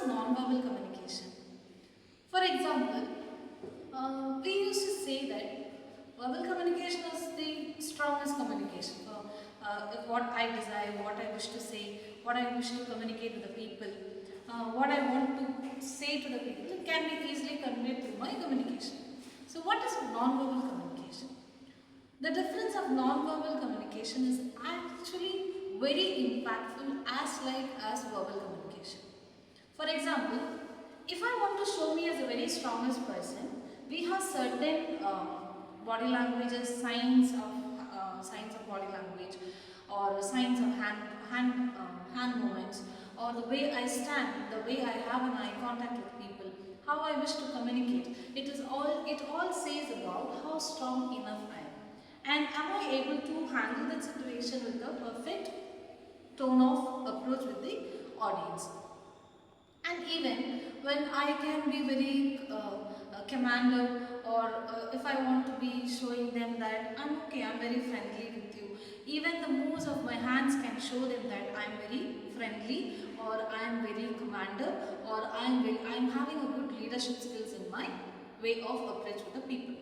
non-verbal communication? For example, we used to say that verbal communication is the strongest communication. What I desire, what I wish to say, what I wish to communicate to the people, what I want to say to the people, it can be easily conveyed through my communication. So what is non-verbal communication? The difference of non-verbal communication is actually very impactful as verbal communication. For example, if I want to show me as a very strongest person, we have certain body languages, signs of body language, or signs of hand movements, or the way I stand, the way I have an eye contact with people, how I wish to communicate. It all says about how strong enough I am. And am I able to handle that situation with a perfect tone of approach with the audience. And even when I can be very commander, or if I want to be showing them that I'm okay, I'm very friendly with you. Even the moves of my hands can show them that I'm very friendly, or I'm very commander, or I'm having a good leadership skills in my way of approach with the people.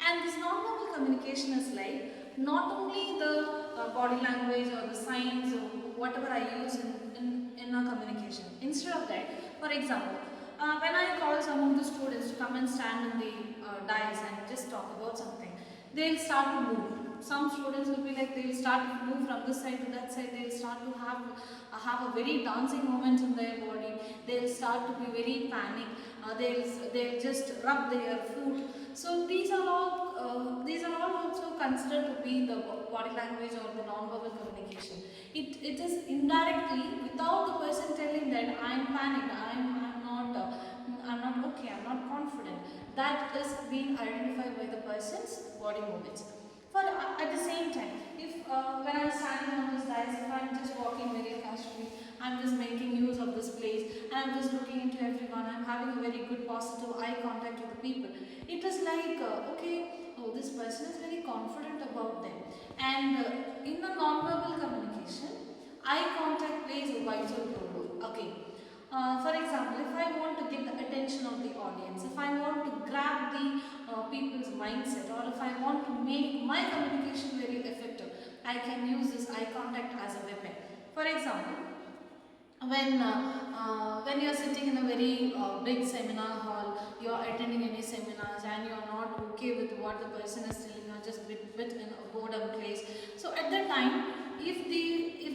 And this non-verbal communication is like not only the body language or the signs or whatever I use in our communication. Instead of that, for example, when I call some of the students to come and stand in the dais and just talk about something, they'll start to move. Some students will be like, they'll start to move from this side to that side, they'll start to have a very dancing moment in their body, they'll start to be very panic, they'll just rub their foot. So these are all also considered to be the body language or the non-verbal communication. It is indirectly, without the person telling that I'm panicked, I'm not okay, I'm not confident. That is being identified by the person's body movements. At the same time, if when I'm standing on this dais, if I'm just walking very casually, I'm just making use of this place, and I'm just looking into everyone, I'm having a very good positive eye contact with the people. It is like, okay, oh, this person is very confident about them. And in the non-verbal communication, eye contact plays a vital role. Okay. For example, if I want to get the attention of the audience, if I want to grab the people's mindset, or if I want to make my communication very effective, I can use this eye contact as a weapon. For example, when you are sitting in a very big seminar hall, you are attending any seminars and you are not okay with what the person is telling, you are just bit in a boredom place. So at that time, if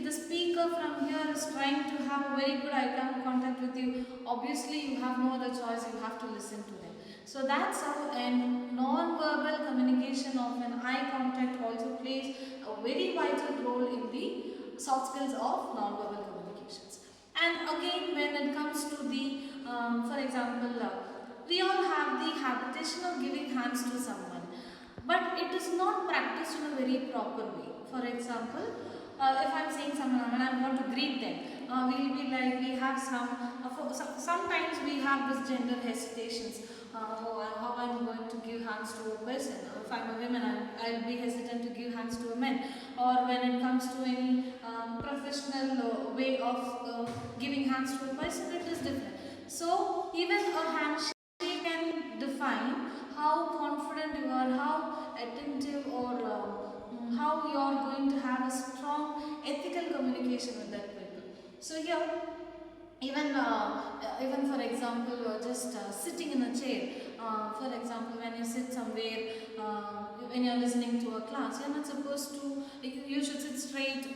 the speaker from here is trying to have a very good eye contact with you, obviously you have no other choice, you have to listen to them. So that's how a non-verbal communication of an eye contact also plays a very vital role in the soft skills of non-verbal communications. And again, when it comes to the, for example, we all have the habitation of giving hands to someone, but it is not practiced in a very proper way. For example, if I'm saying someone and I want to greet them, we'll be like, we have sometimes we have this gender hesitations. How I'm going to give hands to a person. If I'm a woman, I'll be hesitant to give hands to a man. Or when it comes to any professional way of giving hands to a person, it is different. So even a handshake can define how confident you are, how attentive, or how you are going to have a strong ethical communication with that people. So here, even for example, just sitting in a chair. For example, when you sit somewhere, when you are listening to a class, you are not supposed to. You should sit straight.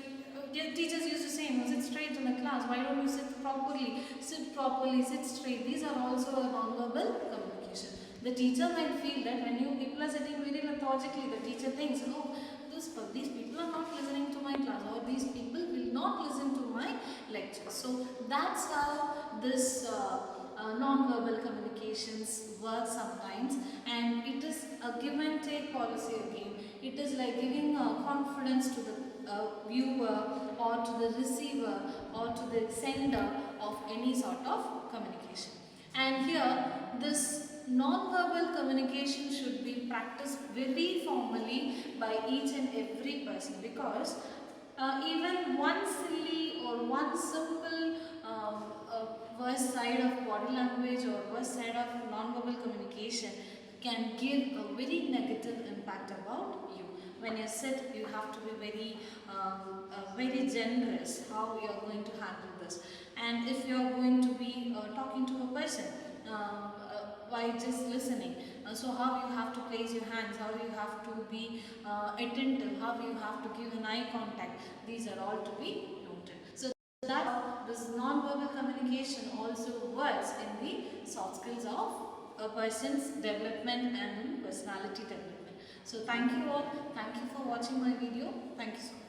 Teachers used to say, no, sit straight in the class. Why don't you sit properly? Sit properly, sit straight. These are also a non-verbal communication. The teacher might feel that when you people are sitting very lethargically, the teacher thinks, oh, these people are not listening to my class, or these people will not listen to my lecture. So that's how this non-verbal communications work sometimes, and it is a give and take policy again. It is like giving confidence to the viewer, or to the receiver, or to the sender of any sort of communication. And here, this non-verbal communication should be practiced very formally by each and every person, because even one silly or one simple verse side of body language or worst side of non-verbal communication can give a very negative impact about you. When you sit, you have to be very generous how you are going to handle this. And if you are going to be talking to a person while just listening, so how you have to place your hands, how you have to be attentive, how you have to give an eye contact, these are all to be noted. So that this non-verbal communication also works in the soft skills of a person's development and in personality development. So thank you all. Thank you for watching my video. Thank you so much.